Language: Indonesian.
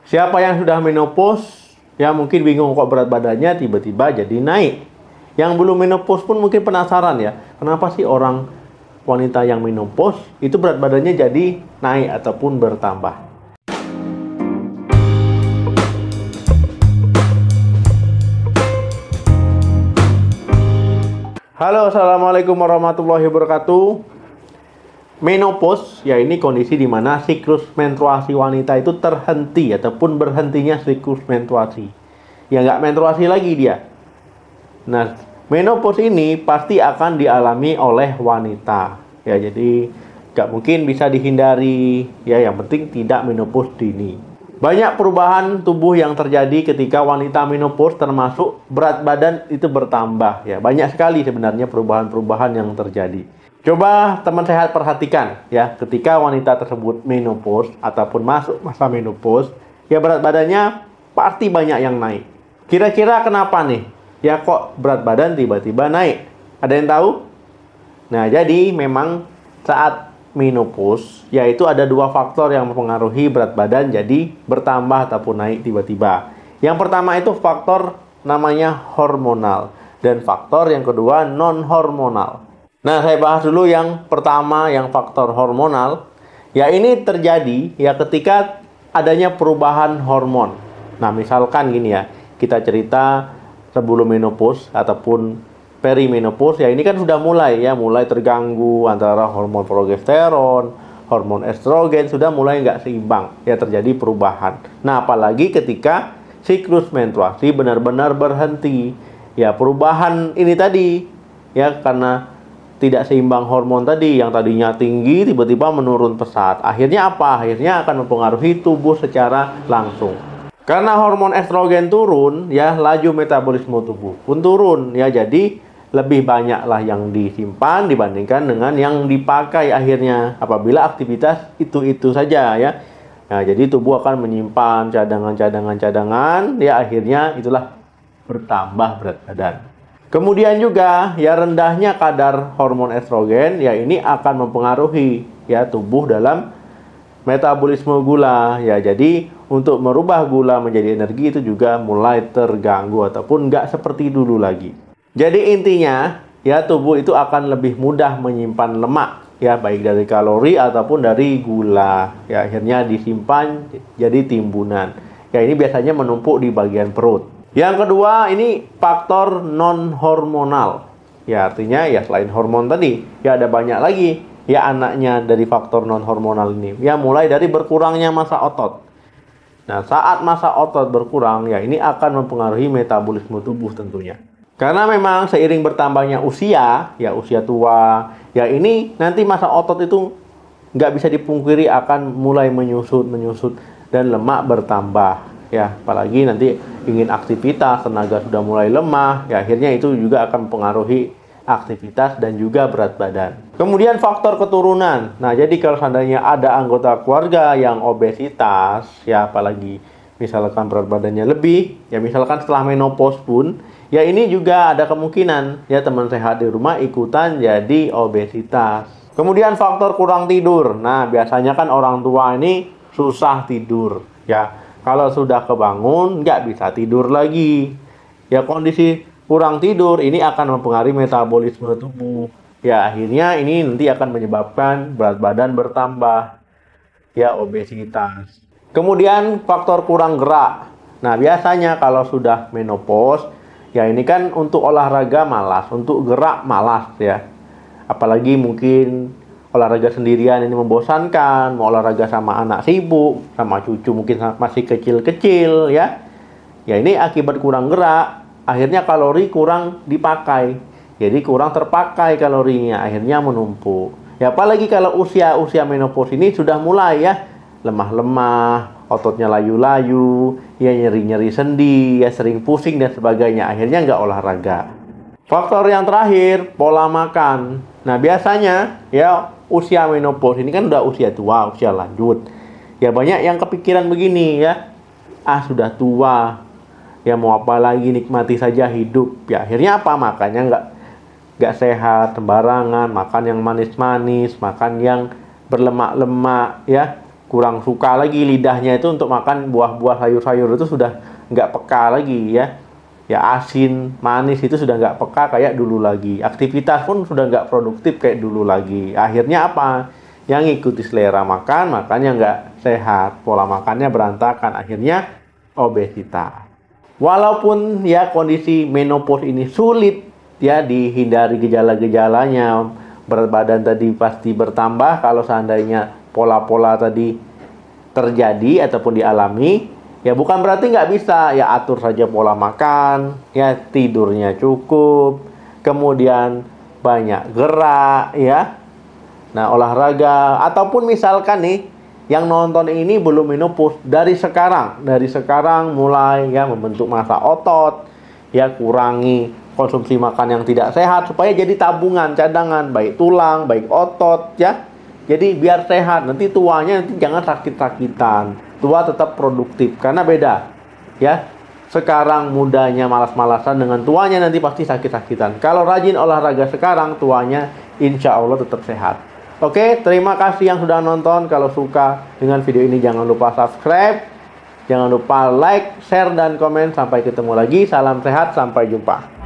Siapa yang sudah menopause, ya mungkin bingung kok berat badannya tiba-tiba jadi naik. Yang belum menopause pun mungkin penasaran ya, kenapa sih orang wanita yang menopause itu berat badannya jadi naik ataupun bertambah. Halo, assalamualaikum warahmatullahi wabarakatuh. Menopause, ya ini kondisi di mana siklus menstruasi wanita itu terhenti ataupun berhentinya siklus menstruasi. Ya nggak menstruasi lagi dia. Nah, menopause ini pasti akan dialami oleh wanita. Ya, jadi nggak mungkin bisa dihindari. Ya, yang penting tidak menopause dini. Banyak perubahan tubuh yang terjadi ketika wanita menopause, termasuk berat badan itu bertambah. Ya, banyak sekali sebenarnya perubahan-perubahan yang terjadi. Coba teman sehat perhatikan ya, ketika wanita tersebut menopause ataupun masuk masa menopause, ya berat badannya pasti banyak yang naik. Kira-kira kenapa nih? Ya kok berat badan tiba-tiba naik? Ada yang tahu? Nah, jadi memang saat menopause, yaitu ada dua faktor yang mempengaruhi berat badan jadi bertambah ataupun naik tiba-tiba. Yang pertama itu faktor namanya hormonal, dan faktor yang kedua non-hormonal. Nah, saya bahas dulu yang pertama, yang faktor hormonal. Ya, ini terjadi ya ketika adanya perubahan hormon. Nah, misalkan gini ya, kita cerita sebelum menopause ataupun perimenopause, ya ini kan sudah mulai terganggu antara hormon progesteron, hormon estrogen, sudah mulai nggak seimbang, ya terjadi perubahan. Nah, apalagi ketika siklus menstruasi benar-benar berhenti. Ya, perubahan ini tadi, ya karena tidak seimbang hormon tadi, yang tadinya tinggi tiba-tiba menurun pesat. Akhirnya apa? Akhirnya akan mempengaruhi tubuh secara langsung. Karena hormon estrogen turun, ya laju metabolisme tubuh pun turun, ya jadi lebih banyaklah yang disimpan dibandingkan dengan yang dipakai akhirnya apabila aktivitas itu saja ya. Nah, jadi tubuh akan menyimpan cadangan, ya akhirnya itulah bertambah berat badan. Kemudian juga ya rendahnya kadar hormon estrogen, ya ini akan mempengaruhi ya tubuh dalam metabolisme gula. Ya, jadi untuk merubah gula menjadi energi itu juga mulai terganggu ataupun nggak seperti dulu lagi. Jadi intinya ya tubuh itu akan lebih mudah menyimpan lemak, ya baik dari kalori ataupun dari gula. Ya akhirnya disimpan jadi timbunan. Ya ini biasanya menumpuk di bagian perut. Yang kedua ini faktor non-hormonal. Ya artinya ya selain hormon tadi, ya ada banyak lagi ya anaknya dari faktor non-hormonal ini. Ya mulai dari berkurangnya massa otot. Nah, saat massa otot berkurang, ya ini akan mempengaruhi metabolisme tubuh tentunya. Karena memang seiring bertambahnya usia, ya usia tua, ya ini nanti massa otot itu nggak bisa dipungkiri akan mulai menyusut dan lemak bertambah. Ya, apalagi nanti ingin aktivitas, tenaga sudah mulai lemah, ya akhirnya itu juga akan mempengaruhi aktivitas dan juga berat badan. Kemudian faktor keturunan. Nah, jadi kalau seandainya ada anggota keluarga yang obesitas, ya apalagi misalkan berat badannya lebih, ya misalkan setelah menopause pun, ya ini juga ada kemungkinan ya teman sehat di rumah ikutan jadi obesitas. Kemudian faktor kurang tidur. Nah, biasanya kan orang tua ini susah tidur, ya. Kalau sudah kebangun, nggak bisa tidur lagi. Ya kondisi kurang tidur ini akan mempengaruhi metabolisme tubuh. Ya akhirnya ini nanti akan menyebabkan berat badan bertambah. Ya obesitas. Kemudian faktor kurang gerak. Nah biasanya kalau sudah menopause, ya ini kan untuk olahraga malas, untuk gerak malas ya. Apalagi mungkin olahraga sendirian ini membosankan, mau olahraga sama anak sibuk, sama cucu mungkin masih kecil-kecil ya. Ya ini akibat kurang gerak, akhirnya kalori kurang dipakai. Jadi kurang terpakai kalorinya, akhirnya menumpuk. Ya apalagi kalau usia menopause ini sudah mulai ya lemah-lemah, ototnya layu-layu, ya nyeri-nyeri sendi, ya sering pusing dan sebagainya, akhirnya nggak olahraga. Faktor yang terakhir, pola makan. Nah biasanya ya usia menopause ini kan udah usia tua, usia lanjut. Ya banyak yang kepikiran begini ya. Sudah tua. Ya mau apa lagi, nikmati saja hidup. Ya akhirnya apa? Makannya nggak sehat, sembarangan, makan yang manis-manis, makan yang berlemak-lemak ya. kurang suka lagi lidahnya itu untuk makan buah-buah sayur-sayur itu sudah nggak peka lagi ya. Ya asin, manis itu sudah nggak peka kayak dulu lagi. Aktivitas pun sudah nggak produktif kayak dulu lagi. Akhirnya apa? Yang ngikuti selera makan, makannya nggak sehat. Pola makannya berantakan. Akhirnya obesitas. Walaupun ya kondisi menopause ini sulit ya dihindari gejala-gejalanya. Berat badan tadi pasti bertambah kalau seandainya pola-pola tadi terjadi ataupun dialami. Ya bukan berarti nggak bisa, ya atur saja pola makan, ya tidurnya cukup, kemudian banyak gerak, ya. Nah olahraga, ataupun misalkan nih, yang nonton ini belum menopause, dari sekarang mulai ya membentuk massa otot, ya kurangi konsumsi makan yang tidak sehat, supaya jadi tabungan, cadangan, baik tulang, baik otot, ya. Jadi biar sehat, nanti tuanya nanti jangan sakit-sakitan. Tua tetap produktif, karena beda ya. Sekarang mudanya malas-malasan, dengan tuanya nanti pasti sakit-sakitan. Kalau rajin olahraga sekarang, tuanya insya Allah tetap sehat. Oke, terima kasih yang sudah nonton. Kalau suka dengan video ini jangan lupa subscribe, jangan lupa like, share, dan komen. Sampai ketemu lagi, salam sehat, sampai jumpa.